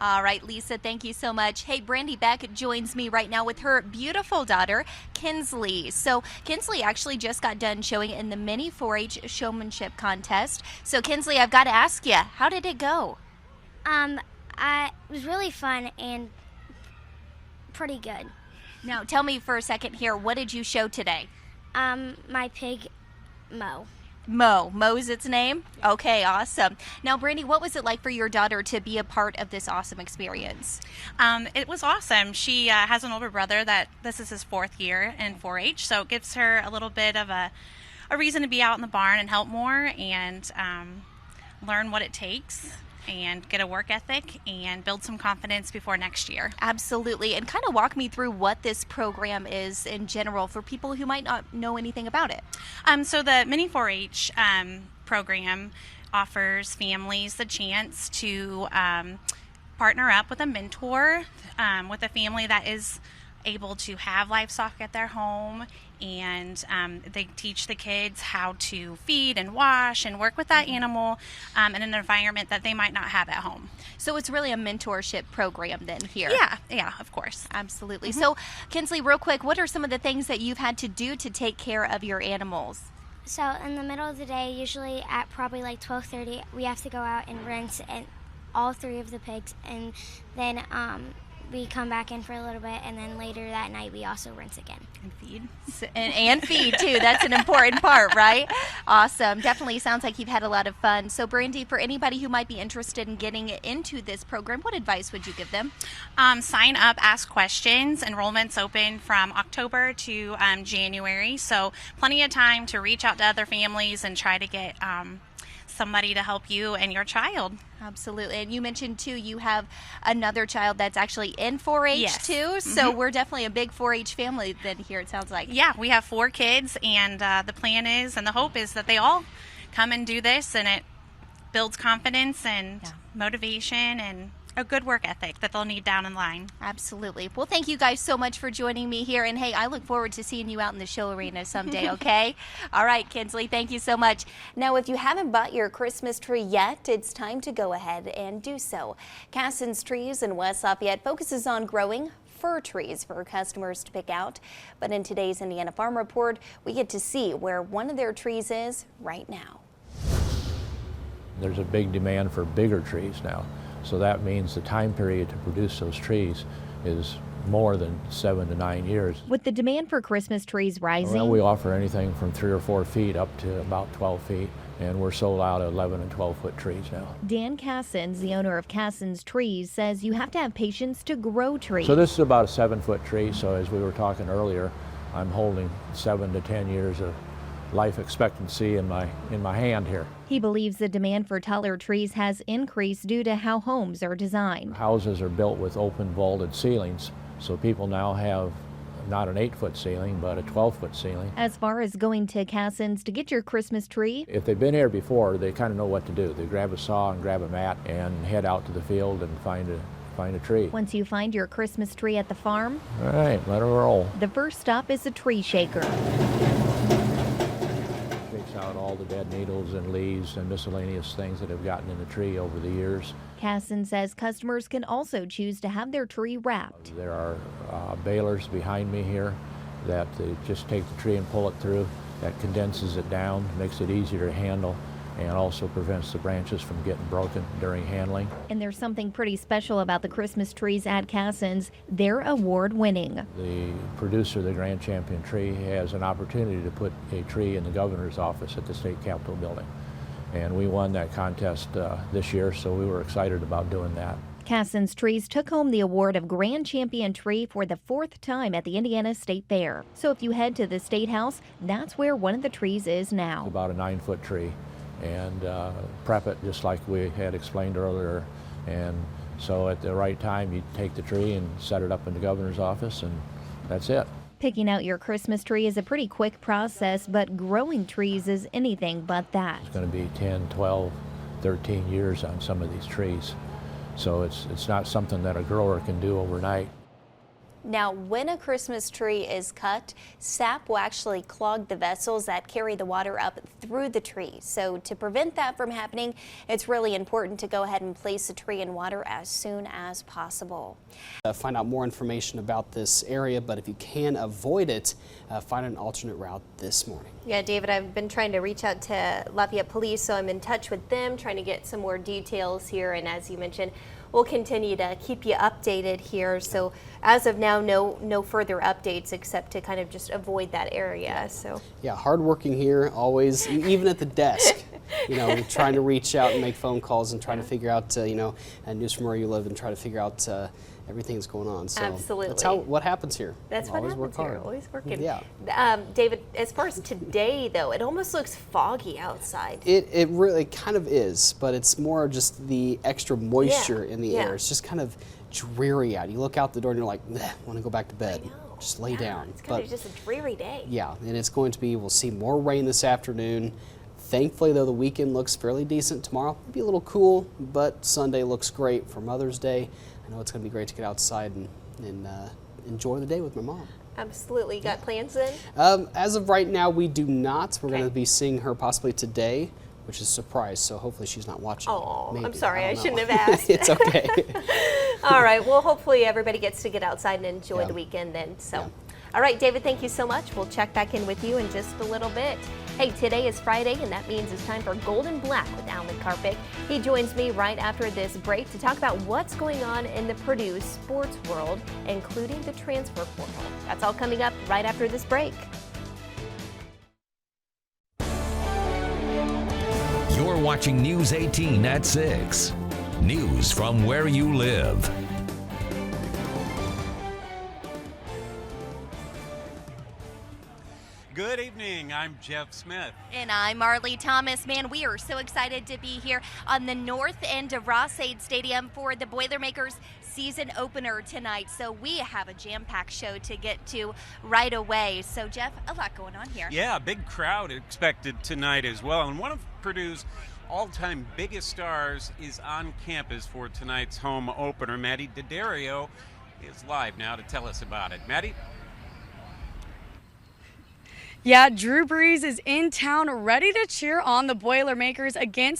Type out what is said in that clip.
All right, Lisa, thank you so much. Hey, Brandy Beck joins me right now with her beautiful daughter, Kinsley. So, Kinsley actually just got done showing in the mini 4-H showmanship contest. So, Kinsley, I've got to ask you, how did it go? Um, it was really fun and pretty good. Now, tell me for a second here, what did you show today? My pig, Mo. Mo's its name? Okay, awesome. Now, Brandy, what was it like for your daughter to be a part of this awesome experience? It was awesome. She has an older brother that this is his 4th year in 4-H, so it gives her a little bit of a reason to be out in the barn and help more and learn what it takes and get a work ethic and build some confidence before next year. Absolutely. And kind of walk me through what this program is in general for people who might not know anything about it. So the Mini 4-H program offers families the chance to partner up with a mentor with a family that is able to have livestock at their home, and they teach the kids how to feed and wash and work with that animal in an environment that they might not have at home. So it's really a mentorship program then here. Yeah, of course. Absolutely. So, Kinsley, real quick, what are some of the things that you've had to do to take care of your animals? So in the middle of the day, usually at probably like 12:30, we have to go out and rinse and all 3 of the pigs, and then we come back in for a little bit, and then later that night we also rinse again. And feed. And feed, too. That's an important part, right? Awesome. Definitely sounds like you've had a lot of fun. So, Brandy, for anybody who might be interested in getting into this program, what advice would you give them? Sign up, ask questions. Enrollment's open from October to January, so plenty of time to reach out to other families and try to get somebody to help you and your child. Absolutely. And you mentioned, too, you have another child that's actually in 4-H, Yes. too. So we're definitely a big 4-H family then here, it sounds like. Yeah, we have 4 kids, and the plan is and the hope is that they all come and do this, and it builds confidence and motivation and a good work ethic that they'll need down in line. Absolutely. Well, thank you guys so much for joining me here. And hey, I look forward to seeing you out in the show arena someday, okay? All right, Kinsley, thank you so much. Now, if you haven't bought your Christmas tree yet, it's time to go ahead and do so. Casson's Trees in West Lafayette focuses on growing fir trees for customers to pick out. But in today's Indiana Farm Report, we get to see where one of their trees is right now. There's a big demand for bigger trees now. So that means the time period to produce those trees is more than 7 to 9 years. With the demand for Christmas trees rising, Well, we offer anything from 3 or 4 feet up to about 12 feet, and we're sold out 11 and 12-foot trees now. Dan Cassons, the owner of Cassons Trees, says you have to have patience to grow trees. So this is about a 7-foot tree, so as we were talking earlier, I'm holding 7 to 10 years of life expectancy in my hand here. He believes the demand for taller trees has increased due to how homes are designed. Houses are built with open vaulted ceilings, so people now have not an 8-foot ceiling, but a 12-foot ceiling. As far as going to Cassons to get your Christmas tree, If they've been here before, they kind of know what to do. They grab a saw and grab a mat and head out to the field and find a tree. once you find your Christmas tree at the farm, All right, let her roll. the first stop is a tree shaker. Takes out all the dead needles and leaves and miscellaneous things that have gotten in the tree over the years. Casson says customers can also choose to have their tree wrapped. There are balers behind me here that they just take the tree and pull it through. That condenses it down, makes it easier to handle, and also prevents the branches from getting broken during handling. And there's something pretty special about the Christmas trees at Cassons. They're award winning. The producer of the Grand Champion tree has an opportunity to put a tree in the governor's office at the state capitol building. And we won that contest this year, so we were excited about doing that. Cassons Trees took home the award of Grand Champion Tree for the 4th time at the Indiana State Fair. So if you head to the State House, that's where one of the trees is now. It's about a 9-foot tree, and prep it just like we had explained earlier. And so at the right time, you take the tree and set it up in the governor's office, and that's it. Picking out your Christmas tree is a pretty quick process, but growing trees is anything but that. It's going to be 10, 12, 13 years on some of these trees. So it's not something that a grower can do overnight. Now, when a Christmas tree is cut, sap will actually clog the vessels that carry the water up through the tree. So to prevent that from happening, it's really important to go ahead and place the tree in water as soon as possible. Find out more information about this area, but if you can avoid it, find an alternate route this morning. Yeah, David, I've been trying to reach out to Lafayette Police, so I'm in touch with them, trying to get some more details here. And as you mentioned, we'll continue to keep you updated here. So as of now, no further updates except to kind of just avoid that area. So yeah, hard working here, always, even at the desk. You know, trying to reach out and make phone calls and trying to figure out, you know, news from where you live and try to figure out everything that's going on. So absolutely, that's what happens here. That's what happens here. Always working. Yeah. David, as far as today though, it almost looks foggy outside. It really kind of is, but it's more just the extra moisture in the air. It's just kind of dreary out. You look out the door and you're like, want to go back to bed. Just lay down. It's kind of just a dreary day. Yeah, and it's going to be, we'll see more rain this afternoon. Thankfully, though, the weekend looks fairly decent. Tomorrow will be a little cool, but Sunday looks great for Mother's Day. I know it's going to be great to get outside and enjoy the day with my mom. Absolutely. You got plans then? As of right now, we do not. We're going to be seeing her possibly today, which is a surprise, so hopefully she's not watching. Oh, Maybe. I'm sorry. I shouldn't have asked. It's okay. All right. Well, hopefully everybody gets to get outside and enjoy the weekend then. So, all right, David, thank you so much. We'll check back in with you in just a little bit. Hey, today is Friday, and that means it's time for Golden Black with Alan Carpick. He joins me right after this break to talk about what's going on in the Purdue sports world, including the transfer portal. That's all coming up right after this break. You're watching News 18 at 6. News from where you live. Good evening, I'm Jeff Smith. And I'm Marlee Thomas. Man, we are so excited to be here on the north end of Ross-Ade Stadium for the Boilermakers season opener tonight. So we have a jam-packed show to get to right away. So Jeff, a lot going on here. Yeah, a big crowd expected tonight as well. And one of Purdue's all-time biggest stars is on campus for tonight's home opener. Maddie D'Addario is live now to tell us about it. Maddie? Yeah, Drew Brees is in town ready to cheer on the Boilermakers against